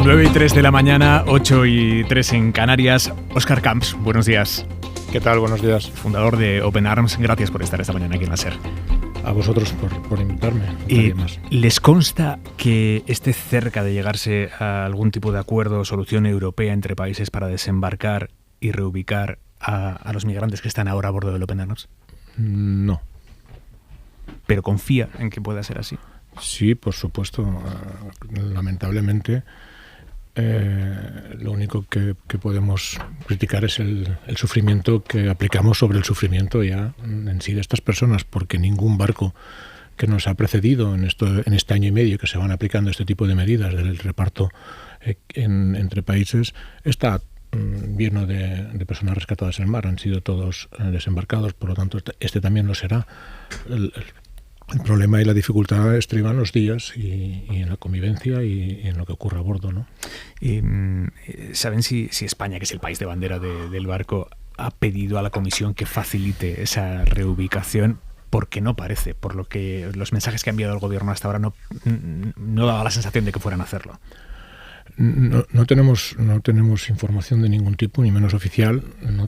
9:03 de la mañana, 8:03 en Canarias. Óscar Camps, buenos días. ¿Qué tal? Buenos días. Fundador de Open Arms, gracias por estar esta mañana aquí en la SER. A vosotros por invitarme. ¿Les consta que esté cerca de llegarse a algún tipo de acuerdo o solución europea entre países para desembarcar y reubicar a los migrantes que están ahora a bordo del Open Arms? No. ¿Pero confía en que pueda ser así? Sí, por supuesto. Lamentablemente, lo único que podemos criticar es el sufrimiento que aplicamos sobre el sufrimiento ya en sí de estas personas, porque ningún barco que nos ha precedido en este año y medio que se van aplicando este tipo de medidas del reparto entre países está lleno de personas rescatadas en el mar. Han sido todos desembarcados, por lo tanto este también lo será. El problema y la dificultad estriban los días y en la convivencia y en lo que ocurre a bordo, ¿no? ¿Saben si España, que es el país de bandera del barco, ha pedido a la Comisión que facilite esa reubicación? Porque no parece, por lo que los mensajes que ha enviado el gobierno hasta ahora no daba la sensación de que fueran a hacerlo. No tenemos información de ningún tipo, ni menos oficial. No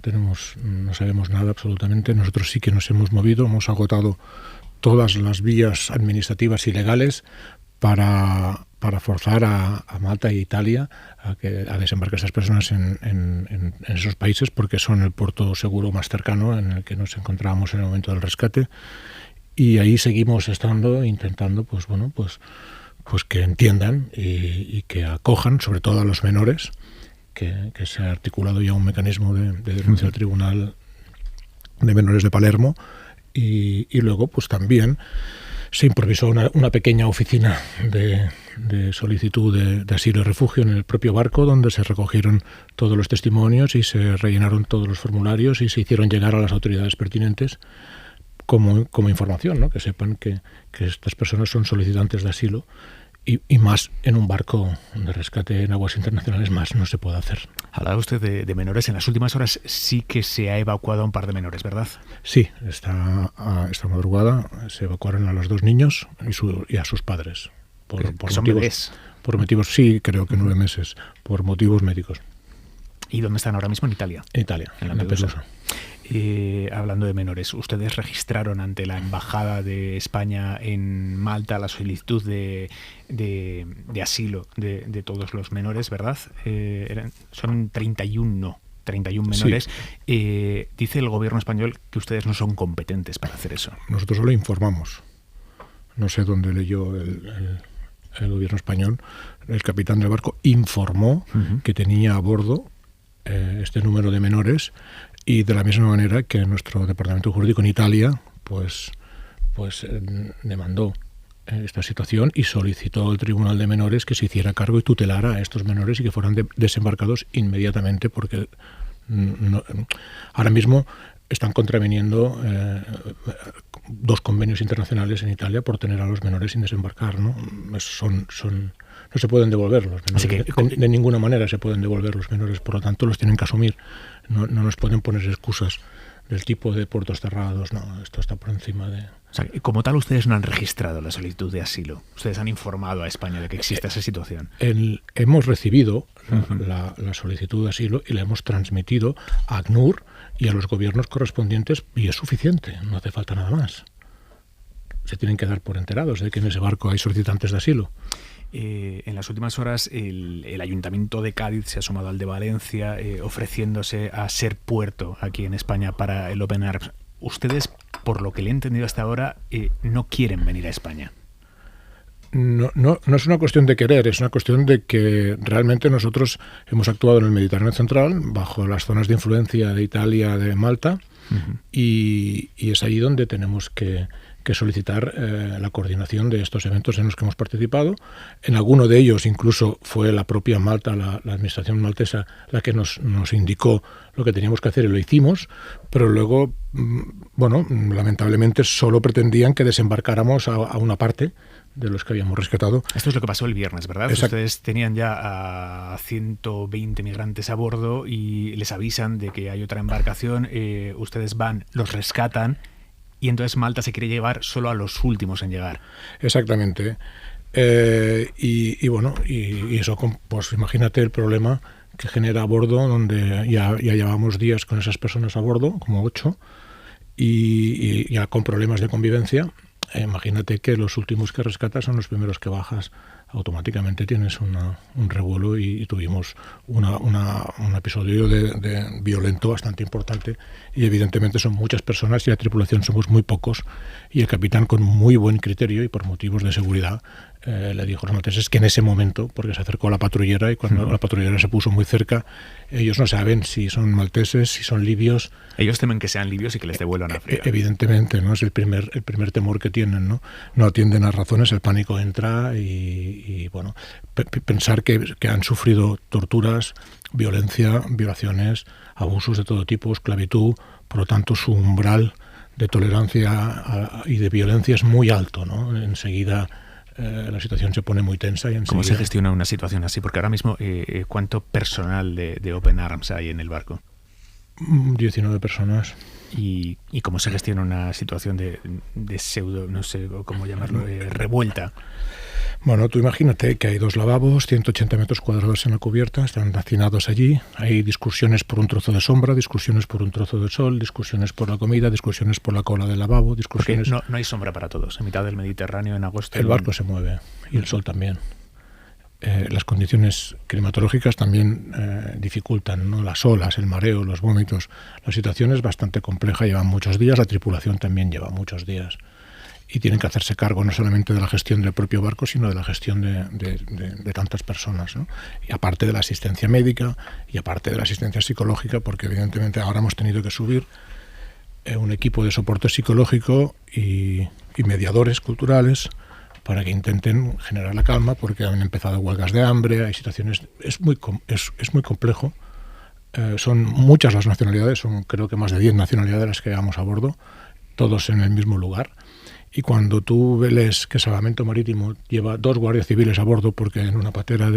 sabemos nada absolutamente. Nosotros sí que nos hemos movido, hemos agotado todas las vías administrativas y legales para forzar a Malta e Italia a desembarcar a esas personas en esos países, porque son el puerto seguro más cercano en el que nos encontrábamos en el momento del rescate. Y ahí seguimos intentando pues que entiendan y que acojan, sobre todo a los menores, que se ha articulado ya un mecanismo de denuncia al Tribunal de Menores de Palermo. Y luego pues también se improvisó una pequeña oficina de solicitud de asilo y refugio en el propio barco, donde se recogieron todos los testimonios y se rellenaron todos los formularios y se hicieron llegar a las autoridades pertinentes como información, ¿no? Que sepan que estas personas son solicitantes de asilo. Y más en un barco de rescate en aguas internacionales, más no se puede hacer. Hablaba usted de menores. En las últimas horas sí que se ha evacuado a un par de menores, ¿verdad? Sí, esta madrugada se evacuaron a los 2 niños y a sus padres. Por motivos, sí, creo que 9 meses, por motivos médicos. ¿Y dónde están ahora mismo? En Italia. En Italia, en Lampedusa. Hablando de menores, ¿ustedes registraron ante la Embajada de España en Malta la solicitud de asilo de todos los menores, verdad? Son 31 menores. Sí. Dice el gobierno español que ustedes no son competentes para hacer eso. Nosotros solo informamos. No sé dónde leyó el gobierno español. El capitán del barco informó que tenía a bordo este número de menores, y de la misma manera que nuestro departamento jurídico en Italia pues demandó esta situación y solicitó al Tribunal de Menores que se hiciera cargo y tutelara a estos menores y que fueran desembarcados inmediatamente, porque ahora mismo están contraviniendo 2 convenios internacionales en Italia por tener a los menores sin desembarcar, ¿no? No se pueden devolver los menores. Así que, de ninguna manera se pueden devolver los menores, por lo tanto los tienen que asumir. No nos pueden poner excusas del tipo de puertos cerrados. No, esto está por encima de... O sea, como tal, ustedes no han registrado la solicitud de asilo. Ustedes han informado a España de que existe esa situación. Hemos recibido la solicitud de asilo y la hemos transmitido a ACNUR y a los gobiernos correspondientes, y es suficiente, no hace falta nada más. Se tienen que dar por enterados de que en ese barco hay solicitantes de asilo. En las últimas horas el Ayuntamiento de Cádiz se ha sumado al de Valencia, ofreciéndose a ser puerto aquí en España para el Open Arms. Ustedes, por lo que le he entendido hasta ahora, no quieren venir a España. No es una cuestión de querer, es una cuestión de que realmente nosotros hemos actuado en el Mediterráneo Central, bajo las zonas de influencia de Italia, de Malta, y es ahí donde tenemos que solicitar la coordinación de estos eventos en los que hemos participado. En alguno de ellos incluso fue la propia Malta, la administración maltesa, la que nos indicó lo que teníamos que hacer, y lo hicimos, pero luego, lamentablemente solo pretendían que desembarcáramos a una parte de los que habíamos rescatado. Esto es lo que pasó el viernes, ¿verdad? Exacto. Ustedes tenían ya a 120 migrantes a bordo y les avisan de que hay otra embarcación, ustedes van, los rescatan, y entonces Malta se quiere llevar solo a los últimos en llegar. Exactamente. Y bueno, y eso, pues imagínate el problema que genera a bordo, donde ya llevamos días con esas personas a bordo, como 8, y ya con problemas de convivencia. Imagínate que los últimos que rescatas son los primeros que bajas. Automáticamente tienes un revuelo y tuvimos un episodio de violento bastante importante, y evidentemente son muchas personas y la tripulación somos muy pocos, y el capitán, con muy buen criterio y por motivos de seguridad, le dijo a los malteses que en ese momento, porque se acercó a la patrullera, y cuando la patrullera se puso muy cerca, ellos no saben si son malteses, si son libios. Ellos temen que sean libios y que les devuelvan a África. Evidentemente, ¿no? Es el primer temor que tienen, ¿no? No atienden a razones, el pánico entra, y bueno, pensar que han sufrido torturas, violencia, violaciones, abusos de todo tipo, esclavitud, por lo tanto su umbral de tolerancia y de violencia es muy alto, ¿no? Enseguida la situación se pone muy tensa. Y ¿Cómo se gestiona una situación así? Porque ahora mismo, ¿cuánto personal de Open Arms hay en el barco? 19 personas. ¿Y cómo se gestiona una situación de pseudo, no sé cómo llamarlo, revuelta? Bueno, tú imagínate que hay 2 lavabos, 180 metros cuadrados en la cubierta, están hacinados allí, hay discusiones por un trozo de sombra, discusiones por un trozo de sol, discusiones por la comida, discusiones por la cola del lavabo, discusiones... Porque no hay sombra para todos, en mitad del Mediterráneo, en agosto... El barco se mueve, y el sol también. Las condiciones climatológicas también dificultan, ¿no? Las olas, el mareo, los vómitos. La situación es bastante compleja, lleva muchos días, la tripulación también lleva muchos días. Y tienen que hacerse cargo no solamente de la gestión del propio barco, sino de la gestión de tantas personas, ¿no? Y aparte de la asistencia médica, y aparte de la asistencia psicológica, porque evidentemente ahora hemos tenido que subir un equipo de soporte psicológico y mediadores culturales para que intenten generar la calma, porque han empezado huelgas de hambre, hay situaciones... Es muy complejo. Son muchas las nacionalidades, son creo que más de 10 nacionalidades las que llevamos a bordo, todos en el mismo lugar. Y cuando tú ves que Salvamento Marítimo lleva 2 guardias civiles a bordo, porque en una patera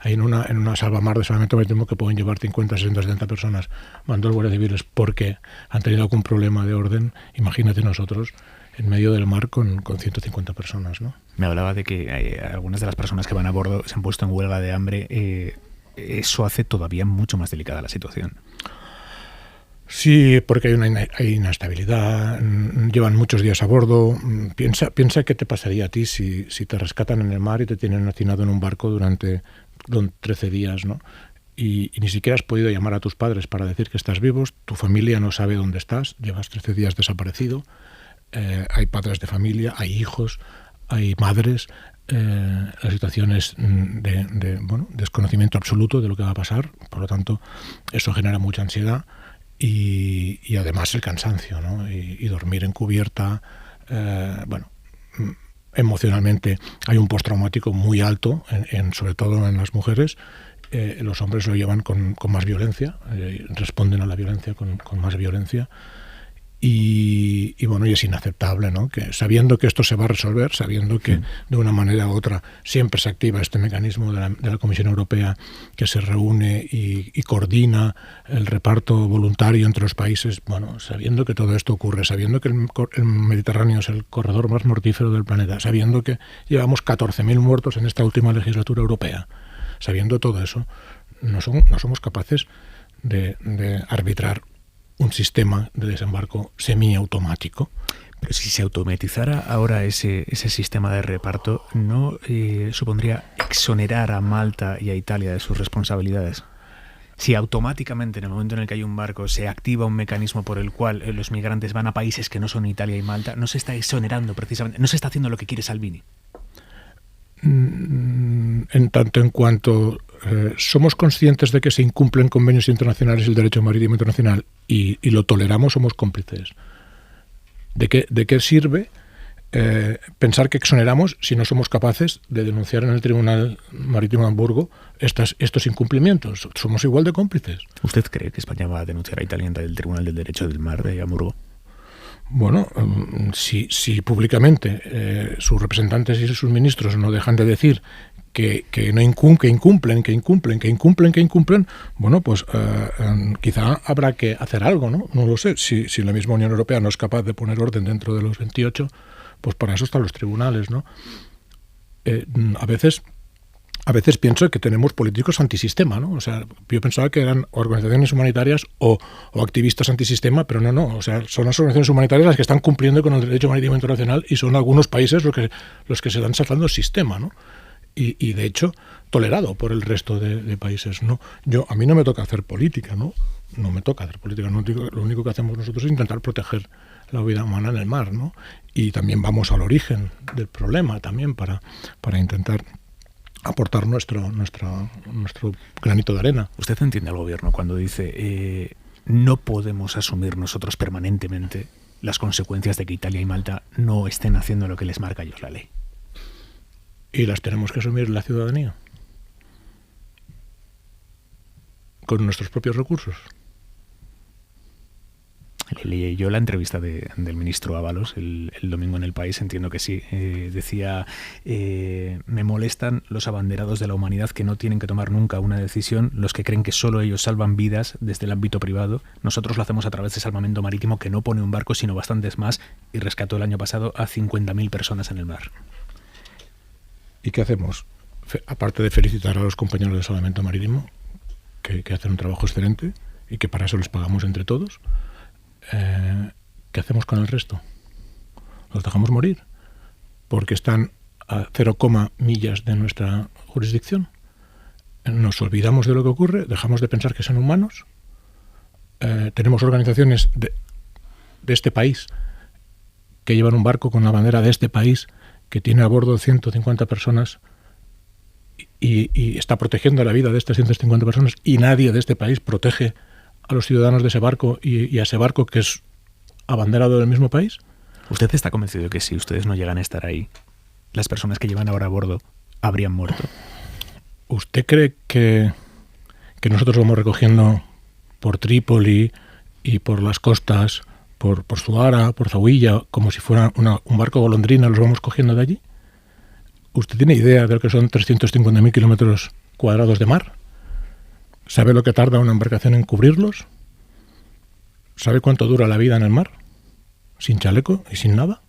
en una salvamar de Salvamento Marítimo que pueden llevar 50, 60, 70 personas, van 2 guardias civiles porque han tenido algún problema de orden, imagínate nosotros en medio del mar con 150 personas, ¿no? Me hablaba de que algunas de las personas que van a bordo se han puesto en huelga de hambre. Eso hace todavía mucho más delicada la situación. Sí, porque hay inestabilidad, llevan muchos días a bordo. Piensa qué te pasaría a ti si te rescatan en el mar y te tienen hacinado en un barco durante 13 días, ¿no? Y ni siquiera has podido llamar a tus padres para decir que estás vivos, tu familia no sabe dónde estás, llevas 13 días desaparecido, hay padres de familia, hay hijos, hay madres. La situación es de desconocimiento absoluto de lo que va a pasar, por lo tanto eso genera mucha ansiedad. Y además el cansancio, ¿no? Y dormir en cubierta, emocionalmente hay un postraumático muy alto, sobre todo en las mujeres. Los hombres lo llevan con más violencia, responden a la violencia con más violencia. Y es inaceptable, ¿no? Que sabiendo que esto se va a resolver, sabiendo que de una manera u otra siempre se activa este mecanismo de la Comisión Europea, que se reúne y coordina el reparto voluntario entre los países, sabiendo que todo esto ocurre, sabiendo que el Mediterráneo es el corredor más mortífero del planeta, sabiendo que llevamos 14.000 muertos en esta última legislatura europea, sabiendo todo eso, no somos capaces de arbitrar un sistema de desembarco semiautomático. Pero si se automatizara ahora ese sistema de reparto, ¿no supondría exonerar a Malta y a Italia de sus responsabilidades? Si automáticamente en el momento en el que hay un barco se activa un mecanismo por el cual los migrantes van a países que no son Italia y Malta, no se está exonerando precisamente, no se está haciendo lo que quiere Salvini. En tanto en cuanto somos conscientes de que se incumplen convenios internacionales y el derecho marítimo internacional y lo toleramos, somos cómplices. ¿De qué sirve pensar que exoneramos si no somos capaces de denunciar en el Tribunal Marítimo de Hamburgo estos incumplimientos? Somos igual de cómplices. ¿Usted cree que España va a denunciar a Italia ante el Tribunal del Derecho del Mar de Hamburgo? Bueno, si públicamente sus representantes y sus ministros no dejan de decir que incumplen, bueno, pues quizá habrá que hacer algo, ¿no? No lo sé. Si la misma Unión Europea no es capaz de poner orden dentro de los 28, pues para eso están los tribunales, ¿no? a veces pienso que tenemos políticos antisistema, ¿no? O sea, yo pensaba que eran organizaciones humanitarias o activistas antisistema, pero no. O sea, son las organizaciones humanitarias las que están cumpliendo con el derecho marítimo internacional y son algunos países los que se dan saltando el sistema, ¿no? Y de hecho, tolerado por el resto de países, ¿no? A mí no me toca hacer política, ¿no? No me toca hacer política. Lo único que hacemos nosotros es intentar proteger la vida humana en el mar, ¿no? Y también vamos al origen del problema también para intentar aportar nuestro granito de arena. ¿Usted entiende al gobierno cuando dice no podemos asumir nosotros permanentemente las consecuencias de que Italia y Malta no estén haciendo lo que les marca a ellos la ley? Y las tenemos que asumir la ciudadanía con nuestros propios recursos. Leí yo la entrevista del ministro Ábalos el domingo en El País, entiendo que sí. Decía, me molestan los abanderados de la humanidad que no tienen que tomar nunca una decisión, los que creen que solo ellos salvan vidas desde el ámbito privado. Nosotros lo hacemos a través de salvamento marítimo, que no pone un barco sino bastantes más, y rescató el año pasado a 50.000 personas en el mar. ¿Y qué hacemos? Aparte de felicitar a los compañeros de salvamento marítimo, que hacen un trabajo excelente y que para eso les pagamos entre todos, ¿qué hacemos con el resto? ¿Los dejamos morir? Porque están a 0, millas de nuestra jurisdicción. Nos olvidamos de lo que ocurre, dejamos de pensar que son humanos. Tenemos organizaciones de este país que llevan un barco con la bandera de este país, que tiene a bordo 150 personas y está protegiendo la vida de estas 150 personas, y nadie de este país protege a los ciudadanos de ese barco y a ese barco que es abanderado del mismo país. ¿Usted está convencido de que si ustedes no llegan a estar ahí, las personas que llevan ahora a bordo habrían muerto? ¿Usted cree que nosotros vamos recogiendo por Trípoli y por las costas, por Zuara, por Zahuilla, como si fuera un barco golondrina, los vamos cogiendo de allí? ¿Usted tiene idea de lo que son 350.000 kilómetros cuadrados de mar? ¿Sabe lo que tarda una embarcación en cubrirlos? ¿Sabe cuánto dura la vida en el mar? ¿Sin chaleco y sin nada?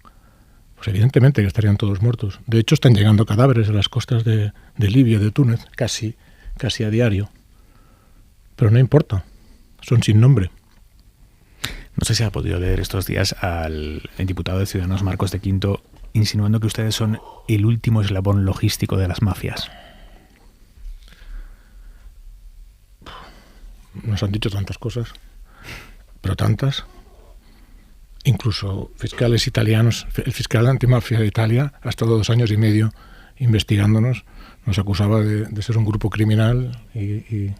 Pues evidentemente que estarían todos muertos. De hecho, están llegando cadáveres a las costas de Libia, de Túnez, casi a diario. Pero no importa, son sin nombre. No sé si ha podido leer estos días al diputado de Ciudadanos, Marcos de Quinto, insinuando que ustedes son el último eslabón logístico de las mafias. Nos han dicho tantas cosas, pero tantas. Incluso fiscales italianos, el fiscal antimafia de Italia ha estado 2 años y medio investigándonos, nos acusaba de ser un grupo criminal y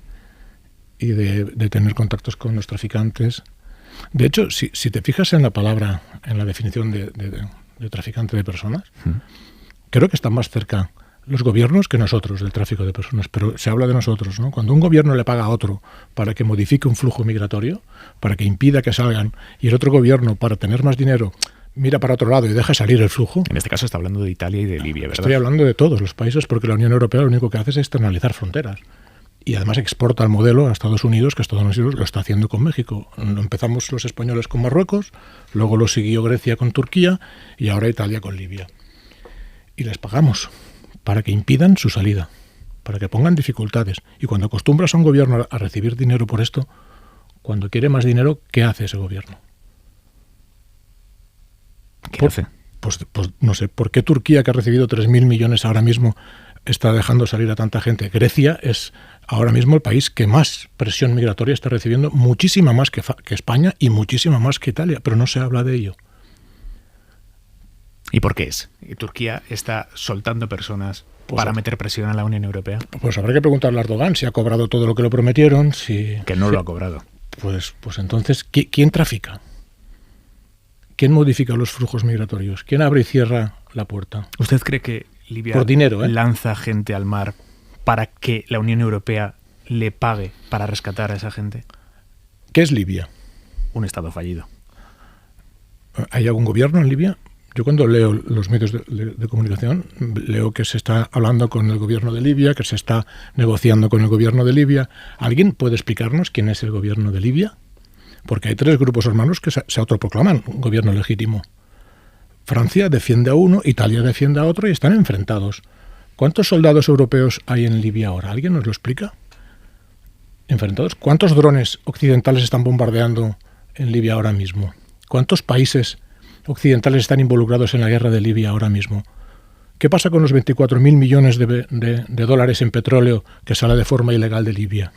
de tener contactos con los traficantes. De hecho, si te fijas en la palabra, en la definición de traficante de personas, creo que están más cerca los gobiernos que nosotros del tráfico de personas, pero se habla de nosotros, ¿no? Cuando un gobierno le paga a otro para que modifique un flujo migratorio, para que impida que salgan, y el otro gobierno, para tener más dinero, mira para otro lado y deja salir el flujo. En este caso está hablando de Italia y de Libia, ¿verdad? Estoy hablando de todos los países, porque la Unión Europea lo único que hace es externalizar fronteras. Y además exporta el modelo a Estados Unidos, que Estados Unidos lo está haciendo con México. Lo empezamos los españoles con Marruecos, luego lo siguió Grecia con Turquía y ahora Italia con Libia. Y les pagamos para que impidan su salida, para que pongan dificultades. Y cuando acostumbras a un gobierno a recibir dinero por esto, cuando quiere más dinero, ¿qué hace ese gobierno? ¿Qué hace? Pues no sé, ¿por qué Turquía, que ha recibido 3.000 millones ahora mismo, está dejando salir a tanta gente? Grecia es ahora mismo el país que más presión migratoria está recibiendo, muchísima más que España y muchísima más que Italia, pero no se habla de ello. ¿Y por qué es? ¿Turquía está soltando personas para meter presión a la Unión Europea? Pues habrá que preguntarle a Erdogan si ha cobrado todo lo que le prometieron. Que no lo ha cobrado. Pues entonces, ¿quién trafica? ¿Quién modifica los flujos migratorios? ¿Quién abre y cierra la puerta? ¿Usted cree que Libia por dinero, lanza gente al mar para que la Unión Europea le pague para rescatar a esa gente? ¿Qué es Libia? Un Estado fallido. ¿Hay algún gobierno en Libia? Yo cuando leo los medios de comunicación, leo que se está hablando con el gobierno de Libia, que se está negociando con el gobierno de Libia. ¿Alguien puede explicarnos quién es el gobierno de Libia? Porque hay 3 grupos hermanos que se autoproclaman un gobierno legítimo. Francia defiende a uno, Italia defiende a otro y están enfrentados. ¿Cuántos soldados europeos hay en Libia ahora? ¿Alguien nos lo explica? Enfrentados. ¿Cuántos drones occidentales están bombardeando en Libia ahora mismo? ¿Cuántos países occidentales están involucrados en la guerra de Libia ahora mismo? ¿Qué pasa con los 24.000 millones de dólares en petróleo que sale de forma ilegal de Libia?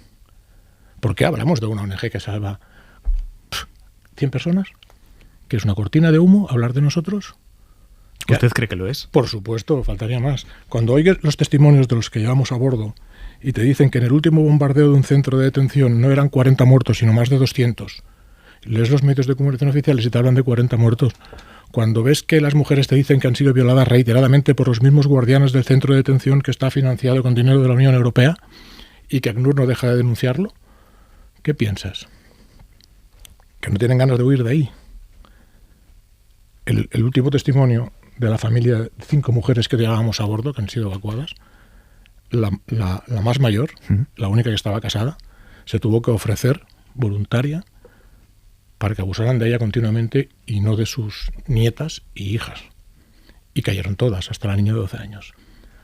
¿Por qué hablamos de una ONG que salva 100 personas? ¿Que es una cortina de humo hablar de nosotros? ¿Usted cree que lo es? Por supuesto, faltaría más. Cuando oyes los testimonios de los que llevamos a bordo y te dicen que en el último bombardeo de un centro de detención no eran 40 muertos, sino más de 200, lees los medios de comunicación oficiales y te hablan de 40 muertos. Cuando ves que las mujeres te dicen que han sido violadas reiteradamente por los mismos guardianes del centro de detención que está financiado con dinero de la Unión Europea y que ACNUR no deja de denunciarlo, ¿qué piensas? Que no tienen ganas de huir de ahí. El último testimonio de la familia de 5 mujeres que llevábamos a bordo, que han sido evacuadas, la más mayor, la única que estaba casada, se tuvo que ofrecer voluntaria para que abusaran de ella continuamente y no de sus nietas y hijas. Y cayeron todas, hasta la niña de 12 años.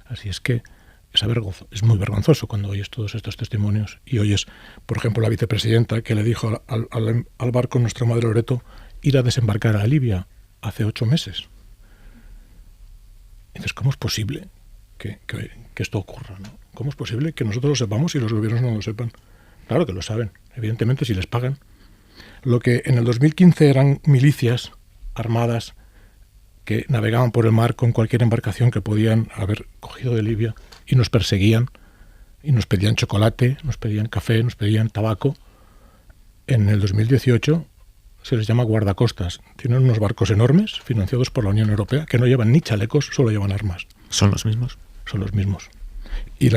Así es que es muy vergonzoso cuando oyes todos estos testimonios y oyes, por ejemplo, la vicepresidenta que le dijo al barco Nuestra Madre Loreto ir a desembarcar a Libia hace 8 meses. Entonces, ¿cómo es posible que esto ocurra, ¿no? ¿Cómo es posible que nosotros lo sepamos y los gobiernos no lo sepan? Claro que lo saben, evidentemente, si les pagan. Lo que en el 2015 eran milicias armadas que navegaban por el mar con cualquier embarcación que podían haber cogido de Libia y nos perseguían y nos pedían chocolate, nos pedían café, nos pedían tabaco. En el 2018 se les llama guardacostas. Tienen unos barcos enormes financiados por la Unión Europea que no llevan ni chalecos, solo llevan armas. ¿Son los mismos? Son los mismos. Y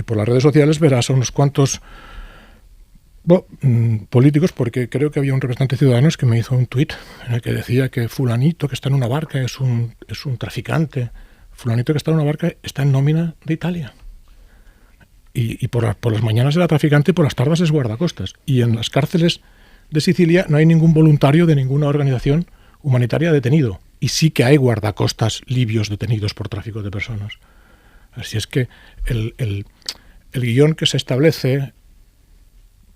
por las redes sociales verás a unos cuantos políticos, porque creo que había un representante de Ciudadanos que me hizo un tuit en el que decía que fulanito que está en una barca es un traficante. Fulanito que está en una barca está en nómina de Italia. Y por las mañanas era traficante y por las tardes es guardacostas. Y en las cárceles de Sicilia no hay ningún voluntario de ninguna organización humanitaria detenido. Y sí que hay guardacostas libios detenidos por tráfico de personas. Así es que el guión que se establece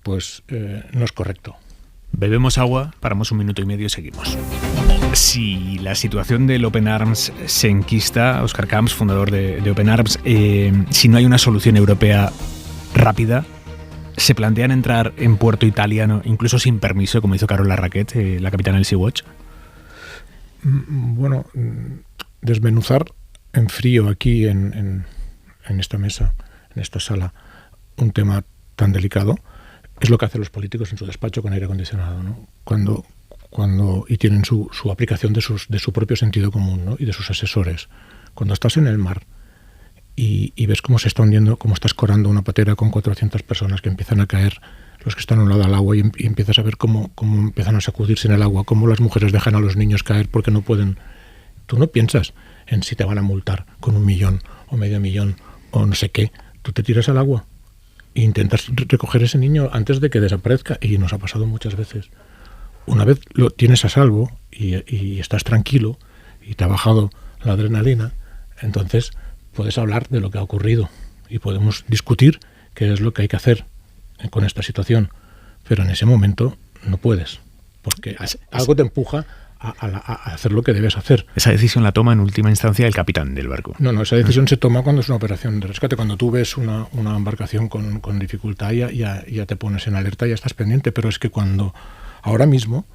pues no es correcto. Bebemos agua, paramos 1 minuto y medio y seguimos. Si la situación del Open Arms se enquista, Óscar Camps, fundador de Open Arms, si no hay una solución europea rápida, ¿se plantean entrar en puerto italiano, incluso sin permiso, como hizo Carola Racket, la capitana del Sea-Watch? Bueno, desmenuzar en frío aquí en esta mesa, en esta sala, un tema tan delicado, es lo que hacen los políticos en su despacho con aire acondicionado, ¿no? Y tienen su aplicación de su propio sentido común, ¿no? Y de sus asesores. Cuando estás en el mar y ves cómo se está hundiendo, cómo está escorando una patera con 400 personas que empiezan a caer, los que están a un lado al agua, y empiezas a ver cómo empiezan a sacudirse en el agua, cómo las mujeres dejan a los niños caer porque no pueden. Tú no piensas en si te van a multar con 1 millón o medio millón o no sé qué. Tú te tiras al agua e intentas recoger ese niño antes de que desaparezca, y nos ha pasado muchas veces. Una vez lo tienes a salvo y estás tranquilo y te ha bajado la adrenalina, entonces puedes hablar de lo que ha ocurrido y podemos discutir qué es lo que hay que hacer con esta situación, pero en ese momento no puedes, porque algo te empuja a hacer lo que debes hacer. Esa decisión la toma en última instancia el capitán del barco. No, esa decisión se toma cuando es una operación de rescate. Cuando tú ves una embarcación con dificultad, ya te pones en alerta, ya estás pendiente, pero es que ahora mismo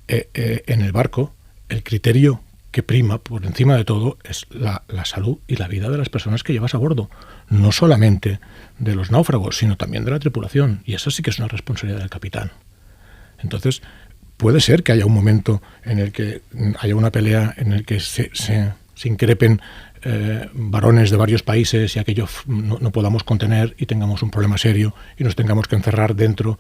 en el barco el criterio que prima por encima de todo es la salud y la vida de las personas que llevas a bordo, no solamente de los náufragos, sino también de la tripulación, y esa sí que es una responsabilidad del capitán. Entonces puede ser que haya un momento en el que haya una pelea en el que se increpen varones de varios países y aquello no podamos contener y tengamos un problema serio y nos tengamos que encerrar dentro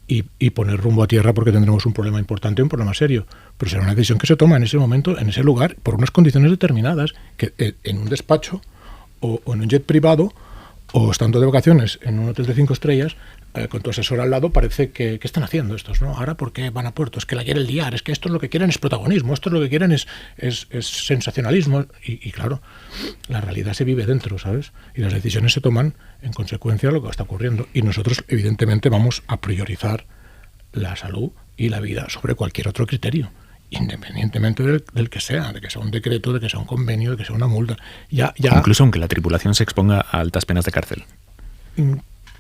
y poner rumbo a tierra porque tendremos un problema importante, un problema serio. Pero será una decisión que se toma en ese momento, en ese lugar, por unas condiciones determinadas, que en un despacho o en un jet privado o estando de vacaciones en un hotel de 5 estrellas, con tu asesor al lado, parece que están haciendo estos, ¿no? Ahora, ¿por qué van a Puerto? Es que la quieren liar, es que esto es lo que quieren es protagonismo, esto es lo que quieren es sensacionalismo. Y claro, la realidad se vive dentro, ¿sabes? Y las decisiones se toman en consecuencia de lo que está ocurriendo. Y nosotros, evidentemente, vamos a priorizar la salud y la vida sobre cualquier otro criterio, independientemente del que sea, de que sea un decreto, de que sea un convenio, de que sea una multa. Ya, incluso aunque la tripulación se exponga a altas penas de cárcel.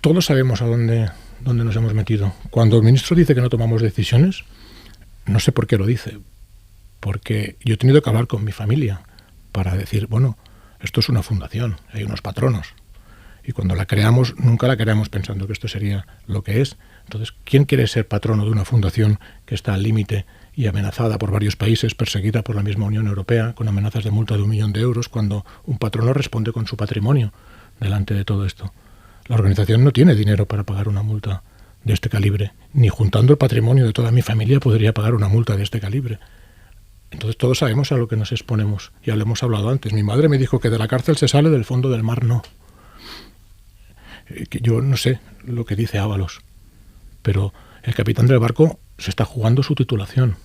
Todos sabemos a dónde nos hemos metido. Cuando el ministro dice que no tomamos decisiones, no sé por qué lo dice. Porque yo he tenido que hablar con mi familia para decir, bueno, esto es una fundación, hay unos patronos. Y cuando la creamos, nunca la creamos pensando que esto sería lo que es. Entonces, ¿quién quiere ser patrono de una fundación que está al límite y amenazada por varios países, perseguida por la misma Unión Europea, con amenazas de multa de 1 millón de euros, cuando un patrono responde con su patrimonio delante de todo esto? La organización no tiene dinero para pagar una multa de este calibre. Ni juntando el patrimonio de toda mi familia podría pagar una multa de este calibre. Entonces todos sabemos a lo que nos exponemos. Ya lo hemos hablado antes. Mi madre me dijo que de la cárcel se sale, del fondo del mar no. Que yo no sé lo que dice Ábalos, pero el capitán del barco se está jugando su titulación.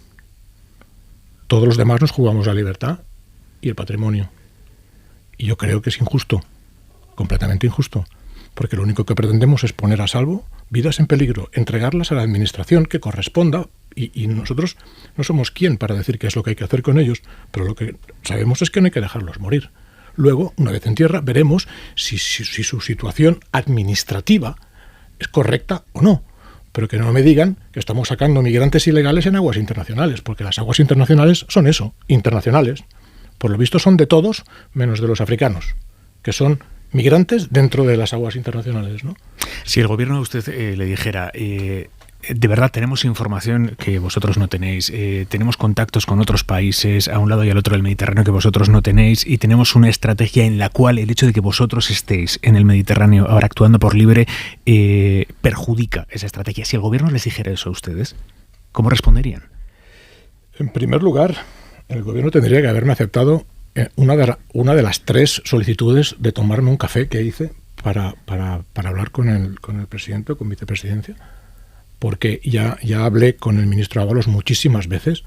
Todos los demás nos jugamos la libertad y el patrimonio. Y yo creo que es injusto, completamente injusto. Porque lo único que pretendemos es poner a salvo vidas en peligro, entregarlas a la administración que corresponda, y nosotros no somos quien para decir qué es lo que hay que hacer con ellos, pero lo que sabemos es que no hay que dejarlos morir. Luego, una vez en tierra, veremos si su situación administrativa es correcta o no, pero que no me digan que estamos sacando migrantes ilegales en aguas internacionales, porque las aguas internacionales son eso, internacionales. Por lo visto son de todos, menos de los africanos, que son migrantes dentro de las aguas internacionales, ¿no? Si el gobierno a usted le dijera, de verdad tenemos información que vosotros no tenéis, tenemos contactos con otros países a un lado y al otro del Mediterráneo que vosotros no tenéis, y tenemos una estrategia en la cual el hecho de que vosotros estéis en el Mediterráneo ahora actuando por libre perjudica esa estrategia. Si el gobierno les dijera eso a ustedes, ¿cómo responderían? En primer lugar, el gobierno tendría que haberme aceptado una de las 3 solicitudes de tomarme un café que hice para hablar con el presidente o con vicepresidencia, porque ya hablé con el ministro Ábalos muchísimas veces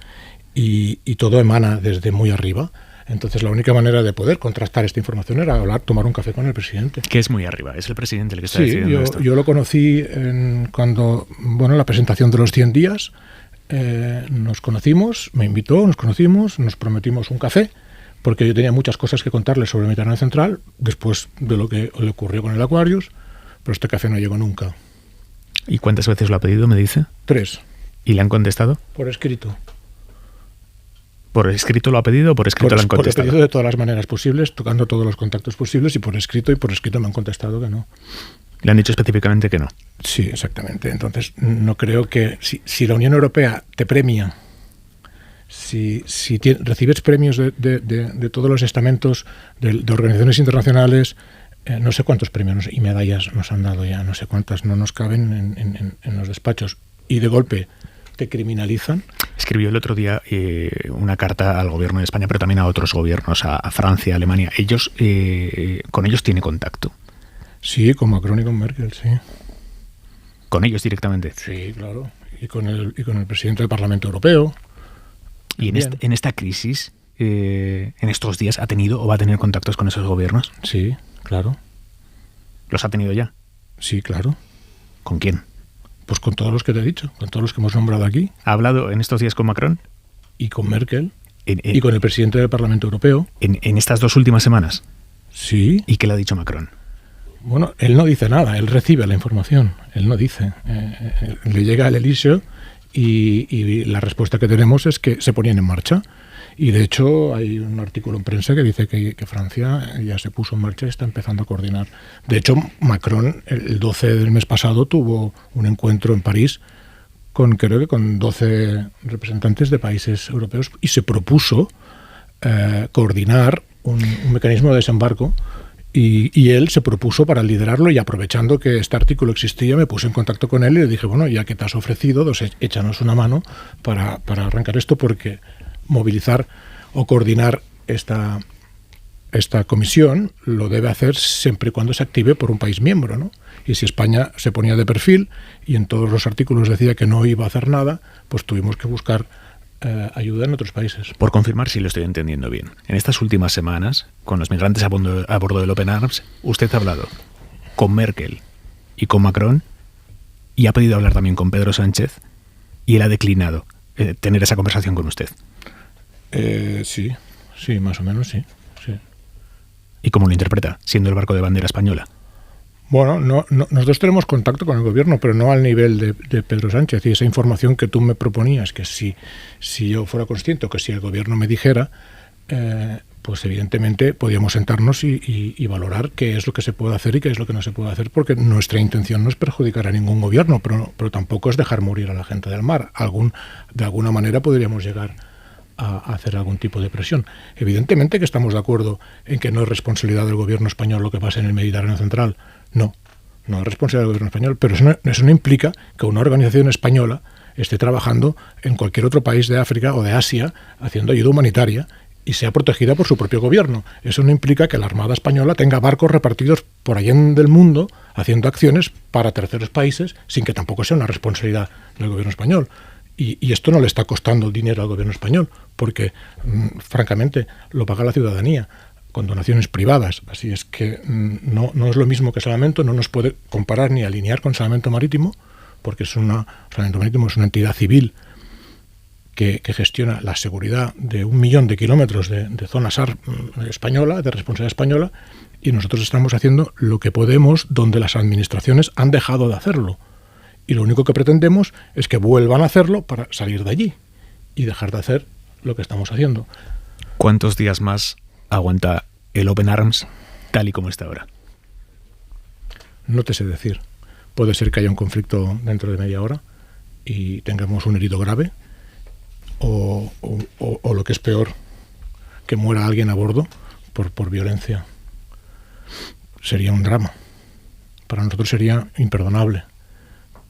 y todo emana desde muy arriba. Entonces la única manera de poder contrastar esta información era tomar un café con el presidente. ¿Qué es muy arriba? ¿Es el presidente el que está decidiendo esto? Yo lo conocí cuando la presentación de los 100 días, nos conocimos, me invitó, nos conocimos, nos prometimos un café, porque yo tenía muchas cosas que contarle sobre el Mediterráneo Central, después de lo que le ocurrió con el Aquarius, pero este café no llegó nunca. ¿Y cuántas veces lo ha pedido, me dice? 3. ¿Y le han contestado? Por escrito. ¿Por escrito lo ha pedido o por escrito le han contestado? Por escrito de todas las maneras posibles, tocando todos los contactos posibles, y por escrito me han contestado que no. ¿Le han dicho específicamente que no? Sí, exactamente. Entonces, no creo que... Si la Unión Europea te premia, si recibes premios de todos los estamentos, de organizaciones internacionales, no sé cuántos premios y medallas nos han dado ya, no sé cuántas, no nos caben en los despachos, y de golpe te criminalizan. Escribió el otro día una carta al gobierno de España, pero también a otros gobiernos, a Francia, a Alemania. ¿Con ellos tiene contacto? Sí, con Macron y con Merkel, sí. ¿Con ellos directamente? Sí, claro. Y con el presidente del Parlamento Europeo. ¿Y en esta crisis, en estos días, ha tenido o va a tener contactos con esos gobiernos? Sí, claro. ¿Los ha tenido ya? Sí, claro. ¿Con quién? Pues con todos los que te he dicho, con todos los que hemos nombrado aquí. ¿Ha hablado en estos días con Macron? Y con Merkel. Y con el presidente del Parlamento Europeo. ¿En estas 2 últimas semanas? Sí. ¿Y qué le ha dicho Macron? Bueno, él no dice nada, él recibe la información, él no dice. Le llega el Elíseo y la respuesta que tenemos es que se ponían en marcha. Y de hecho hay un artículo en prensa que dice que Francia ya se puso en marcha y está empezando a coordinar. De hecho, Macron el 12 del mes pasado tuvo un encuentro en París creo que con 12 representantes de países europeos, y se propuso coordinar un mecanismo de desembarco, y él se propuso para liderarlo, y aprovechando que este artículo existía me puse en contacto con él y le dije, bueno, ya que te has ofrecido, échanos una mano para arrancar esto, porque movilizar o coordinar esta esta comisión lo debe hacer siempre y cuando se active por un país miembro, ¿no? Y si España se ponía de perfil y en todos los artículos decía que no iba a hacer nada, pues tuvimos que buscar ayuda en otros países. Por confirmar si lo estoy entendiendo bien, en estas últimas semanas, con los migrantes a bordo del Open Arms, usted ha hablado con Merkel y con Macron y ha pedido hablar también con Pedro Sánchez y él ha declinado tener esa conversación con usted. Sí, más o menos sí. ¿Y cómo lo interpreta, siendo el barco de bandera española? Bueno, nosotros tenemos contacto con el gobierno, pero no al nivel de Pedro Sánchez. Y esa información que tú me proponías, que si yo fuera consciente o que si el gobierno me dijera, pues evidentemente podíamos sentarnos y valorar qué es lo que se puede hacer y qué es lo que no se puede hacer, porque nuestra intención no es perjudicar a ningún gobierno, pero tampoco es dejar morir a la gente del mar. De alguna manera podríamos llegar a hacer algún tipo de presión. Evidentemente que estamos de acuerdo en que no es responsabilidad del gobierno español lo que pasa en el Mediterráneo central. No es responsabilidad del gobierno español, pero eso no implica que una organización española esté trabajando en cualquier otro país de África o de Asia haciendo ayuda humanitaria y sea protegida por su propio gobierno. Eso no implica que la Armada Española tenga barcos repartidos por allá del mundo haciendo acciones para terceros países sin que tampoco sea una responsabilidad del gobierno español. Y esto no le está costando dinero al gobierno español, porque, francamente, lo paga la ciudadanía con donaciones privadas. Así es que no es lo mismo que Salvamento, no nos puede comparar ni alinear con Salvamento Marítimo, porque Salvamento Marítimo es una entidad civil que gestiona la seguridad de 1 millón de kilómetros de zona SAR española, de responsabilidad española, y nosotros estamos haciendo lo que podemos donde las administraciones han dejado de hacerlo. Y lo único que pretendemos es que vuelvan a hacerlo para salir de allí y dejar de hacer lo que estamos haciendo. ¿Cuántos días más aguanta el Open Arms tal y como está ahora? No te sé decir. Puede ser que haya un conflicto dentro de media hora y tengamos un herido grave o lo que es peor, que muera alguien a bordo por violencia. Sería un drama. Para nosotros sería imperdonable.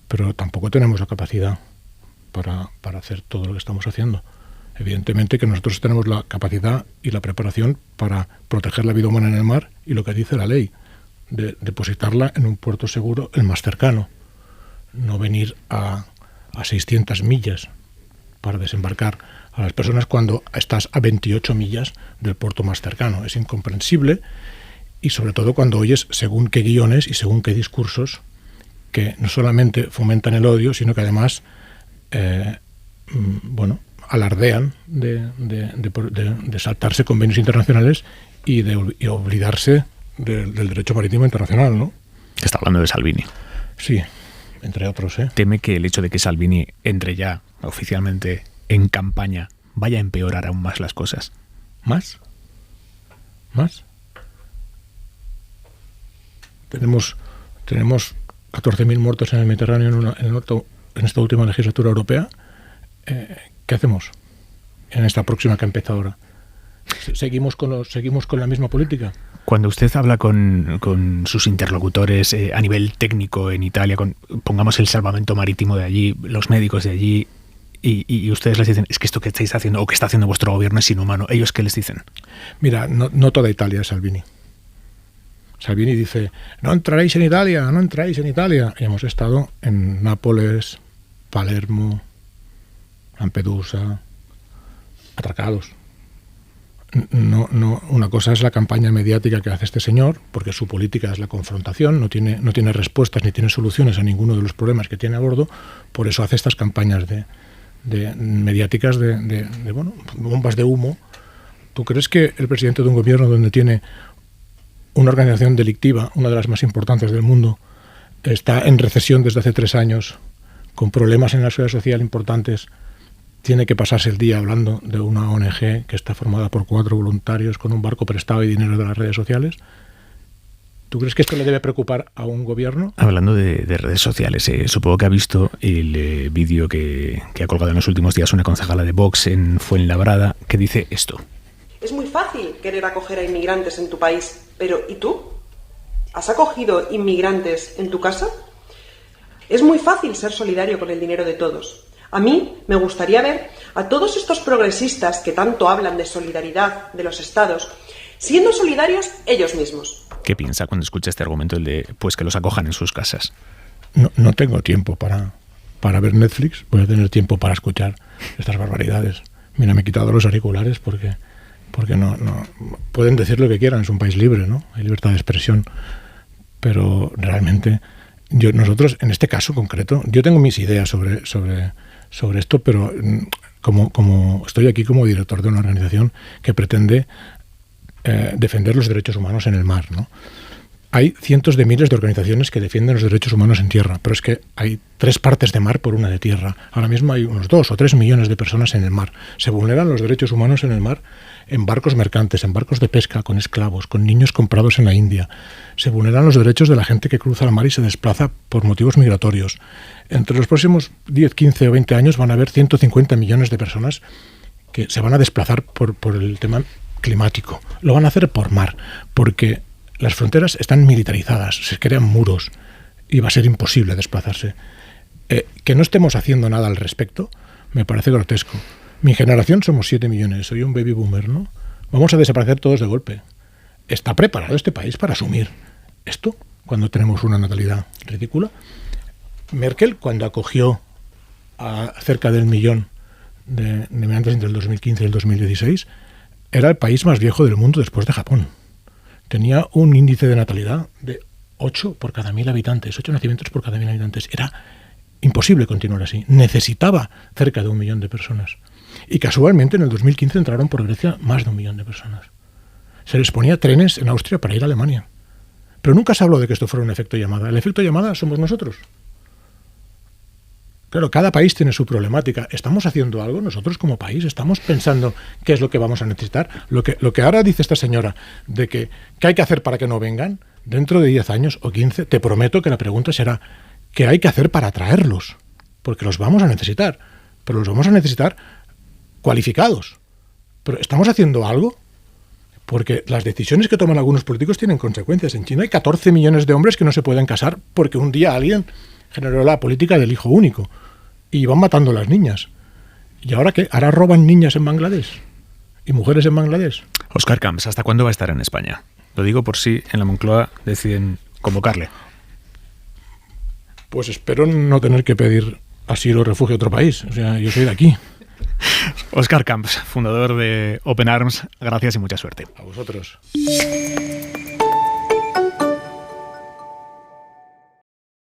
Pero tampoco tenemos la capacidad para hacer todo lo que estamos haciendo. Evidentemente que nosotros tenemos la capacidad y la preparación para proteger la vida humana en el mar y lo que dice la ley, de depositarla en un puerto seguro el más cercano. No venir a 600 millas para desembarcar a las personas cuando estás a 28 millas del puerto más cercano. Es incomprensible y sobre todo cuando oyes según qué guiones y según qué discursos que no solamente fomentan el odio, sino que además alardean de saltarse convenios internacionales y olvidarse del derecho marítimo internacional, ¿no? Está hablando de Salvini. Sí, entre otros, ¿eh? ¿Teme que el hecho de que Salvini entre ya oficialmente en campaña vaya a empeorar aún más las cosas? ¿Más? Tenemos 14.000 muertos en el Mediterráneo en esta última legislatura europea. ¿Qué hacemos en esta próxima que empieza ahora? ¿Seguimos con la misma política? Cuando usted habla con sus interlocutores a nivel técnico en Italia, pongamos el salvamento marítimo de allí, los médicos de allí, y ustedes les dicen, es que esto que estáis haciendo o que está haciendo vuestro gobierno es inhumano, ¿ellos qué les dicen? Mira, no toda Italia es Salvini. Salvini dice, no entráis en Italia. Y hemos estado en Nápoles, Palermo, Lampedusa, atracados. No, una cosa es la campaña mediática que hace este señor, porque su política es la confrontación, no tiene respuestas ni tiene soluciones a ninguno de los problemas que tiene a bordo, por eso hace estas campañas mediáticas de bombas de humo. ¿Tú crees que el presidente de un gobierno donde tiene una organización delictiva, una de las más importantes del mundo, está en recesión desde hace 3 años, con problemas en la seguridad social importantes, tiene que pasarse el día hablando de una ONG que está formada por 4 voluntarios con un barco prestado y dinero de las redes sociales? ¿Tú crees que esto le debe preocupar a un gobierno? Hablando de redes sociales, supongo que ha visto el vídeo que ha colgado en los últimos días una concejala de Vox en Fuenlabrada que dice esto. Es muy fácil querer acoger a inmigrantes en tu país, pero ¿y tú? ¿Has acogido inmigrantes en tu casa? Es muy fácil ser solidario con el dinero de todos. A mí me gustaría ver a todos estos progresistas que tanto hablan de solidaridad de los estados siendo solidarios ellos mismos. ¿Qué piensa cuando escucha este argumento, el de pues que los acojan en sus casas? No tengo tiempo para ver Netflix, voy a tener tiempo para escuchar estas barbaridades. Mira, me he quitado los auriculares porque no pueden decir lo que quieran, es un país libre, ¿no? Hay libertad de expresión, pero realmente nosotros, en este caso concreto, yo tengo mis ideas sobre esto, pero como estoy aquí como director de una organización que pretende defender los derechos humanos en el mar, ¿no? Hay cientos de miles de organizaciones que defienden los derechos humanos en tierra, pero es que hay 3 partes de mar por una de tierra. Ahora mismo hay unos 2 o 3 millones de personas en el mar. Se vulneran los derechos humanos en el mar en barcos mercantes, en barcos de pesca, con esclavos, con niños comprados en la India. Se vulneran los derechos de la gente que cruza el mar y se desplaza por motivos migratorios. Entre los próximos 10, 15 o 20 años van a haber 150 millones de personas que se van a desplazar por el tema climático. Lo van a hacer por mar, porque las fronteras están militarizadas, se crean muros y va a ser imposible desplazarse. Que no estemos haciendo nada al respecto me parece grotesco. Mi generación somos 7 millones, soy un baby boomer, ¿no? Vamos a desaparecer todos de golpe. ¿Está preparado este país para asumir esto cuando tenemos una natalidad ridícula? Merkel, cuando acogió a cerca del 1 millón de migrantes entre el 2015 y el 2016, era el país más viejo del mundo después de Japón. Tenía un índice de natalidad de 8 por cada 1.000 habitantes, 8 nacimientos por cada 1.000 habitantes. Era imposible continuar así. Necesitaba cerca de 1 millón de personas. Y casualmente en el 2015 entraron por Grecia más de 1 millón de personas. Se les ponía trenes en Austria para ir a Alemania. Pero nunca se habló de que esto fuera un efecto llamada. El efecto llamada somos nosotros. Claro, cada país tiene su problemática. ¿Estamos haciendo algo nosotros como país? ¿Estamos pensando qué es lo que vamos a necesitar? Lo que ahora dice esta señora de que ¿qué hay que hacer para que no vengan? Dentro de 10 años o 15, te prometo que la pregunta será ¿qué hay que hacer para atraerlos? Porque los vamos a necesitar, pero los vamos a necesitar cualificados. ¿Pero estamos haciendo algo? Porque las decisiones que toman algunos políticos tienen consecuencias. En China hay 14 millones de hombres que no se pueden casar porque un día alguien generó la política del hijo único y van matando a las niñas. ¿Y ahora qué? ¿Ahora roban niñas en Bangladesh? ¿Y mujeres en Bangladesh? Óscar Camps, ¿hasta cuándo va a estar en España? Lo digo por si en la Moncloa deciden convocarle. Pues espero no tener que pedir asilo o refugio a otro país. O sea, yo soy de aquí. Óscar Camps, fundador de Open Arms, gracias y mucha suerte. A vosotros.